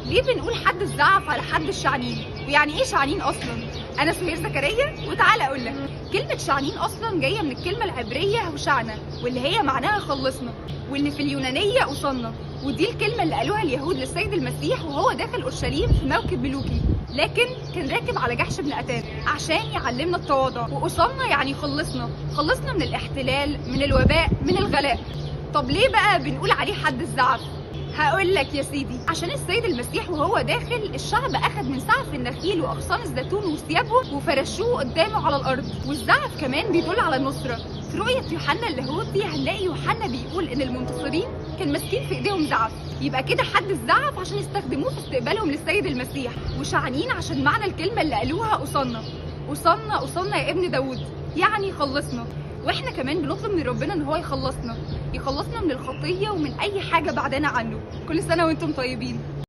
ليه بنقول حد الزعف على حد الشعنين؟ ويعني ايه شعنين اصلا؟ انا سهير زكريا وتعالى اقول لك. كلمه شعنين اصلا جايه من الكلمه العبريه هوشعنا، واللي هي معناها خلصنا، واللي في اليونانيه اوصلنا. ودي الكلمه اللي قالوها اليهود للسيد المسيح وهو داخل اورشليم في موكب ملوكي، لكن كان راكب على جحش بن اتان عشان يعلمنا التواضع. واوصلنا يعني خلصنا من الاحتلال، من الوباء، من الغلاء. طب ليه بقى بنقول عليه حد الزعف؟ هقول لك يا سيدي، عشان السيد المسيح وهو داخل الشعب اخذ من سعف النخيل واغصان الزيتون وثيابهم وفرشوه قدامه على الارض. والزعف كمان بيدل على النصره. في رؤيه يوحنا اللاهوتي هنلاقي يوحنا بيقول ان المنتصرين كان ماسكين في ايديهم زعف، يبقى كده حد الزعف عشان يستخدموه في استقبالهم للسيد المسيح. وشعنين عشان معنى الكلمه اللي قالوها اوصلنا يا ابن داوود، يعني خلصنا. واحنا كمان بنطلب من ربنا ان هو يخلصنا من الخطيه ومن اي حاجه بعدنا عنه. كل سنه وانتم طيبين.